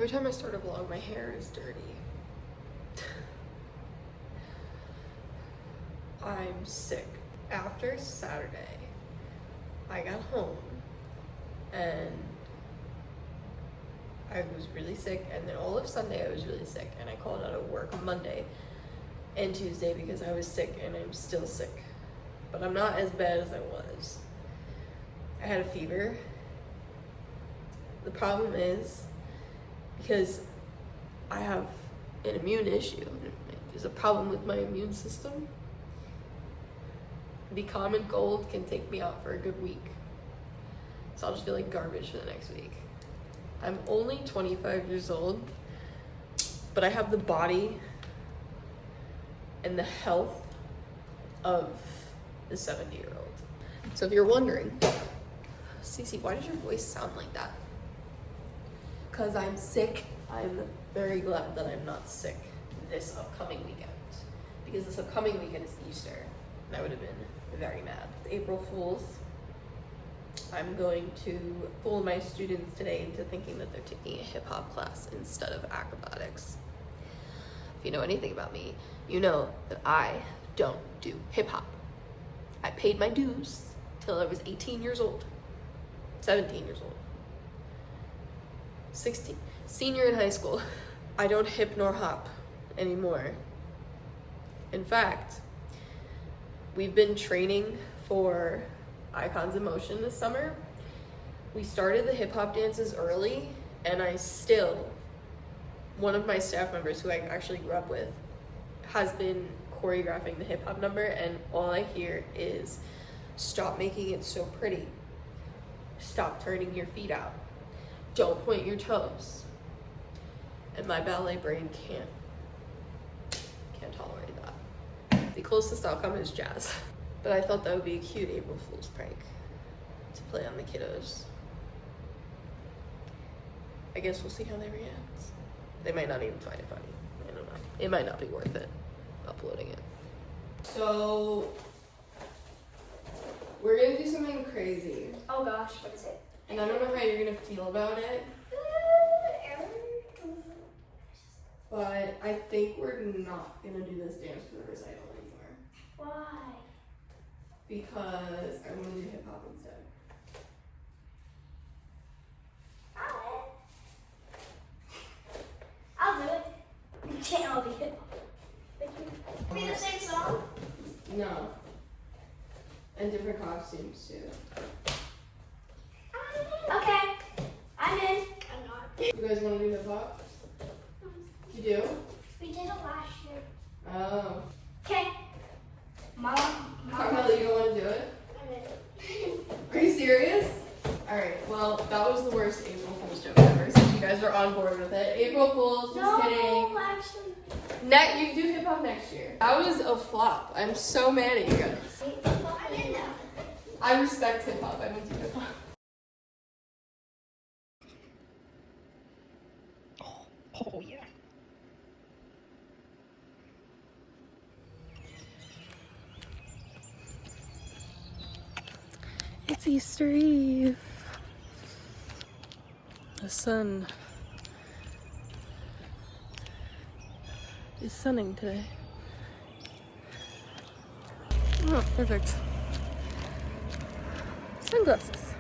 Every time I start a vlog, my hair is dirty. I'm sick. After Saturday, I got home and I was really sick, and then all of Sunday I was really sick, and I called out of work Monday and Tuesday because I was sick, and I'm still sick. But I'm not as bad as I was. I had a fever. The problem is, because I have an immune issue, there's a problem with my immune system, the common cold can take me out for a good week. So I'll just feel like garbage for the next week. I'm only 25 years old, but I have the body and the health of the 70-year-old. So if you're wondering, Cece, why does your voice sound like that? Because I'm sick. I'm very glad that I'm not sick this upcoming weekend, because this upcoming weekend is Easter, and I would have been very mad. April Fools. I'm going to fool my students today into thinking that they're taking a hip-hop class instead of acrobatics. If you know anything about me, you know that I don't do hip-hop. I paid my dues till I was 18 years old, 17 years old, 16, senior in high school. I don't hip nor hop anymore. In fact, we've been training for Icons in Motion this summer. We started the hip hop dances early, and one of my staff members who I actually grew up with has been choreographing the hip hop number, and all I hear is, stop making it so pretty. Stop turning your feet out. Don't point your toes. And my ballet brain can't tolerate that. The closest I'll come is jazz. But I thought that would be a cute April Fool's prank to play on the kiddos. I guess we'll see how they react. They might not even find it funny. I don't know. It might not be worth it uploading it. So we're gonna do something crazy. Oh gosh, what is it? And I don't know how you're gonna feel about it, but I think we're not gonna do this dance for the recital anymore. Why? Because I want to do hip hop instead. I'll do it. You can't all be hip hop. Be the same song? No. And different costumes too. Okay. I'm in. I'm not. You guys want to do hip hop? You do? We did it last year. Oh. Okay. Carmela, you don't want to do it? I'm in. Are you serious? Alright, well, that was the worst April Fool's joke ever, since you guys are on board with it. April Fool's, just kidding. No, actually. You do hip hop next year. That was a flop. I'm so mad at you guys. I'm in now. I respect hip hop. I won't do hip hop. Oh yeah. It's Easter Eve. The sun is sunning today. Oh, perfect. Sunglasses.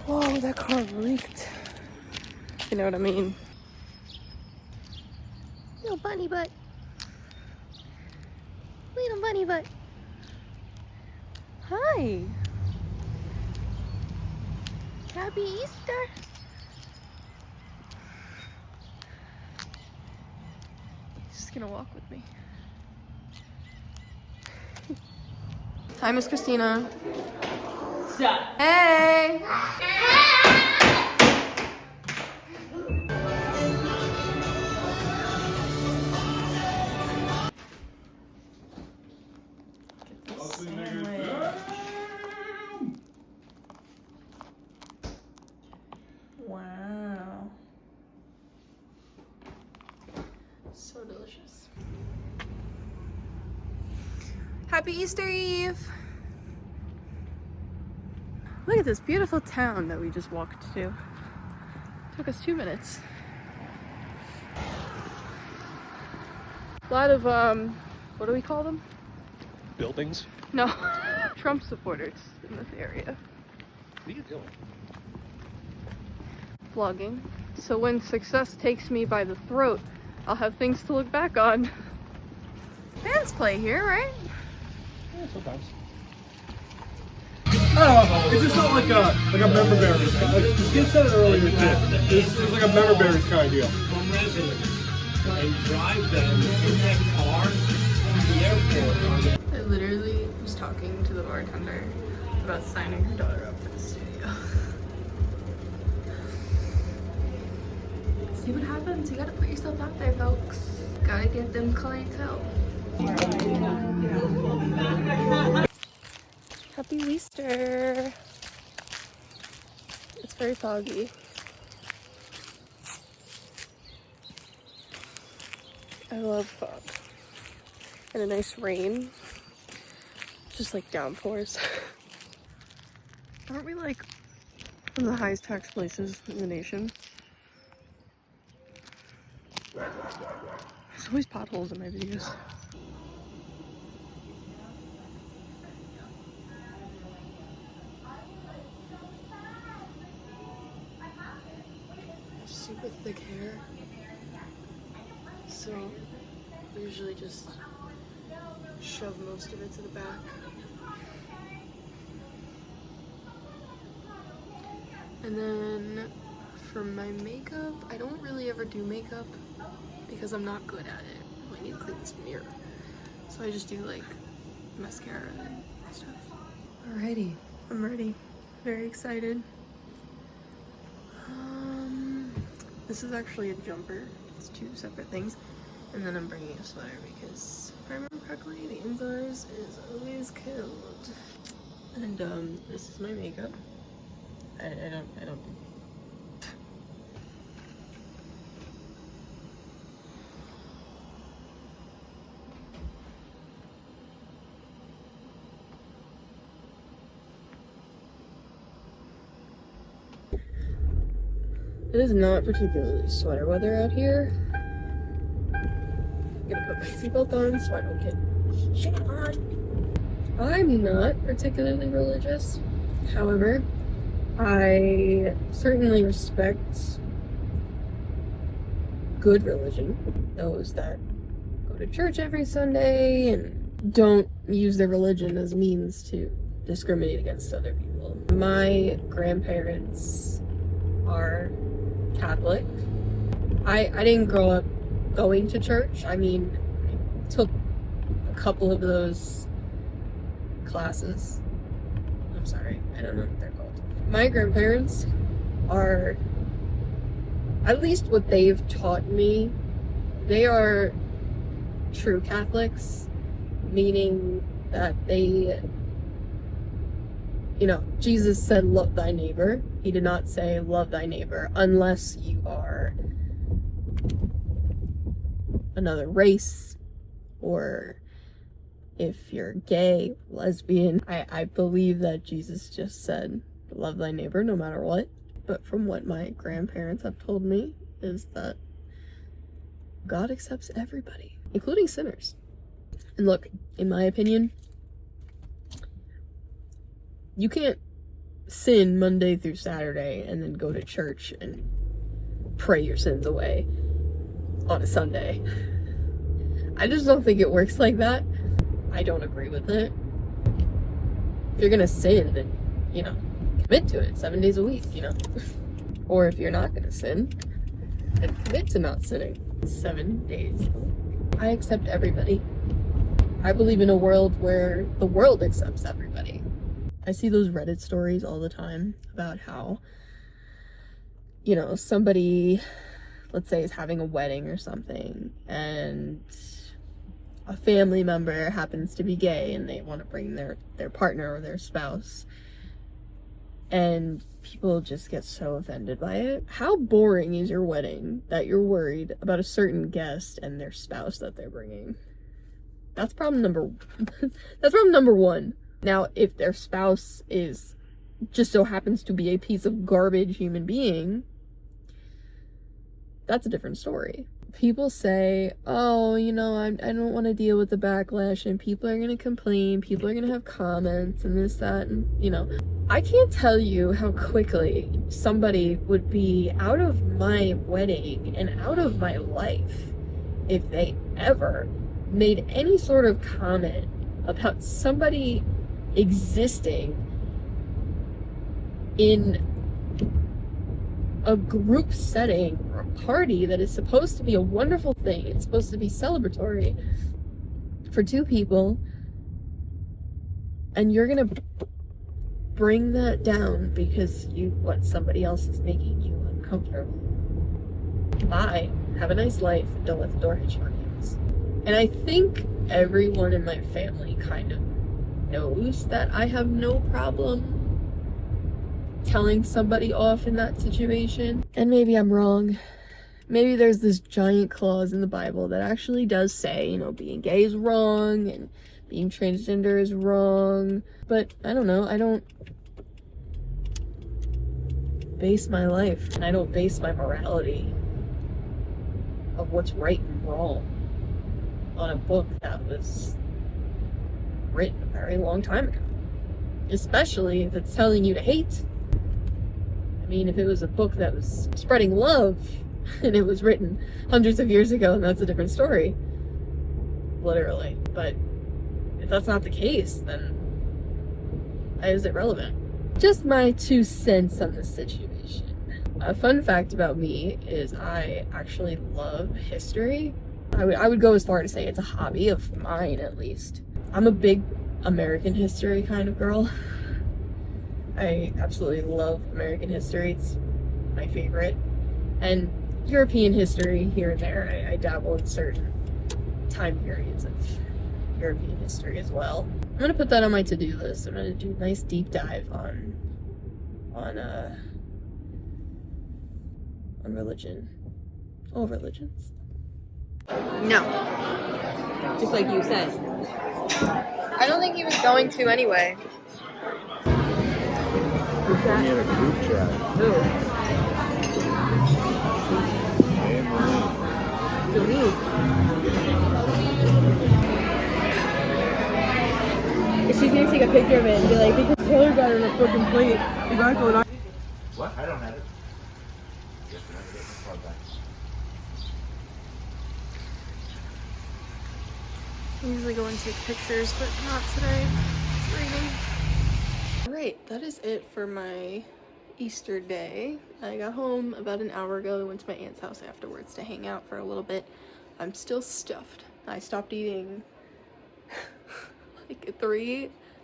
Whoa, that car reeked. You know what I mean? Little bunny butt. Little bunny butt. Hi. Happy Easter. He's just gonna walk with me. Hi, Miss Christina. Stop. Hey. Wow. So delicious. Happy Easter Eve! Look at this beautiful town that we just walked to. Took us 2 minutes. A lot of, what do we call them? Buildings? No, Trump supporters in this area. What are you doing? Vlogging. So when success takes me by the throat, I'll have things to look back on. Bands play here, right? Yeah, sometimes. Oh, it's just not like a member berries. Like, this kid said it earlier too. This is like a member berries kind of deal. From residents and drive them in their car to the airport. I literally was talking to the bartender about signing her daughter up for the studio. See what happens? You gotta put yourself out there, folks. Gotta get them clientele. Happy Easter! It's very foggy. I love fog. And a nice rain. Just like downpours. Aren't we like one of the highest tax places in the nation? There's always potholes in my videos. Super thick hair. So I usually just shove most of it to the back. And then for my makeup, I don't really ever do makeup because I'm not good at it. I need to clean this mirror. So I just do like mascara and stuff. Alrighty, I'm ready. Very excited. This is actually a jumper. It's 2 separate things. And then I'm bringing a sweater because if I remember correctly, the indoors is always cold. And this is my makeup. I don't It is not particularly sweater weather out here. I'm gonna put my seatbelt on so I don't get shit on. I'm not particularly religious. However, I certainly respect good religion. Those that go to church every Sunday and don't use their religion as a means to discriminate against other people. My grandparents are Catholic. I didn't grow up going to church. I mean, I took a couple of those classes. I'm sorry, I don't know what they're called. My grandparents are, at least what they've taught me, they are true Catholics, meaning that they, you know, Jesus said, love thy neighbor. He did not say, love thy neighbor, unless you are another race, or if you're gay, lesbian. I believe that Jesus just said, love thy neighbor no matter what. But from what my grandparents have told me is that God accepts everybody, including sinners. And look, in my opinion, you can't sin Monday through Saturday and then go to church and pray your sins away on a Sunday. I just don't think it works like that. I don't agree with it. If you're gonna sin, then, you know, commit to it 7 days a week, you know. Or if you're not gonna sin, then commit to not sinning 7 days. I accept everybody. I believe in a world where the world accepts everybody. I see those Reddit stories all the time about how, you know, somebody, let's say, is having a wedding or something, and a family member happens to be gay and they want to bring their partner or their spouse, and people just get so offended by it. How boring is your wedding that you're worried about a certain guest and their spouse that they're bringing? That's problem number one. Now, if their spouse is just so happens to be a piece of garbage human being, that's a different story. People say, oh, you know, I don't want to deal with the backlash, and people are going to complain, people are going to have comments, and this, that, and, you know. I can't tell you how quickly somebody would be out of my wedding and out of my life if they ever made any sort of comment about somebody existing in a group setting or a party that is supposed to be a wonderful thing. It's supposed to be celebratory for two people, and you're gonna bring that down because what somebody else is making you uncomfortable. Bye. Have a nice life, and don't let the door hit you on the ass. And I think everyone in my family kind of knows that I have no problem telling somebody off in that situation. And maybe I'm wrong. Maybe there's this giant clause in the Bible that actually does say, you know, being gay is wrong and being transgender is wrong. But I don't know. I don't base my life, and I don't base my morality of what's right and wrong on a book that was written a very long time ago. Especially if it's telling you to hate. I mean, if it was a book that was spreading love and it was written hundreds of years ago, and that's a different story. Literally. But if that's not the case, then why is it relevant? Just my 2 cents on this situation. A fun fact about me is I actually love history. I would go as far to say it's a hobby of mine, at least. I'm a big American history kind of girl. I absolutely love American history. It's my favorite. And European history here and there. I dabble in certain time periods of European history as well. I'm gonna put that on my to-do list. I'm gonna do a nice deep dive on religion. All religions. No. Just like you said. I don't think he was going to anyway. Who's that? We had a group chat. Who? And Marie. Denise. She's gonna take a picture of it and be like, because Taylor got it on a fucking plate. You got it going on. What? I don't have it. Guess we're never getting the car back. I usually go and take pictures, but not today. It's raining. Alright, that is it for my Easter day. I got home about an hour ago. I went to my aunt's house afterwards to hang out for a little bit. I'm still stuffed. I stopped eating like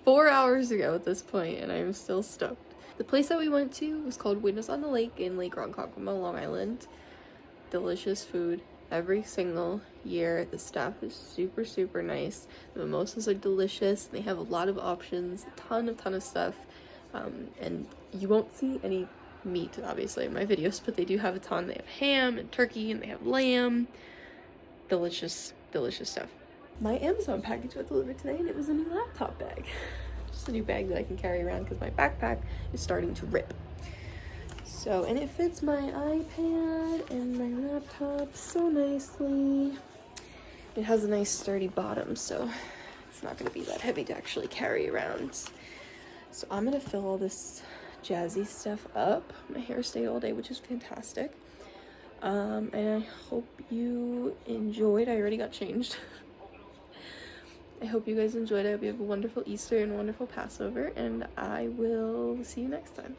4 hours ago at this point, and I'm still stuffed. The place that we went to was called Windows on the Lake in Lake Ronkonkoma, Long Island. Delicious food every single year. The staff is super, super nice. The mimosas are delicious. They have a lot of options, a ton of stuff. And you won't see any meat, obviously, in my videos, but they do have a ton. They have ham and turkey, and they have lamb. Delicious, delicious stuff. My Amazon package got delivered today, and it was a new laptop bag. Just a new bag that I can carry around because my backpack is starting to rip. So, and it fits my iPad and my laptop so nicely. It has a nice sturdy bottom, so it's not going to be that heavy to actually carry around. So I'm going to fill all this jazzy stuff up. My hair stayed all day, which is fantastic. And I hope you enjoyed. I already got changed. I hope you guys enjoyed. I hope you have a wonderful Easter and a wonderful Passover, and I will see you next time.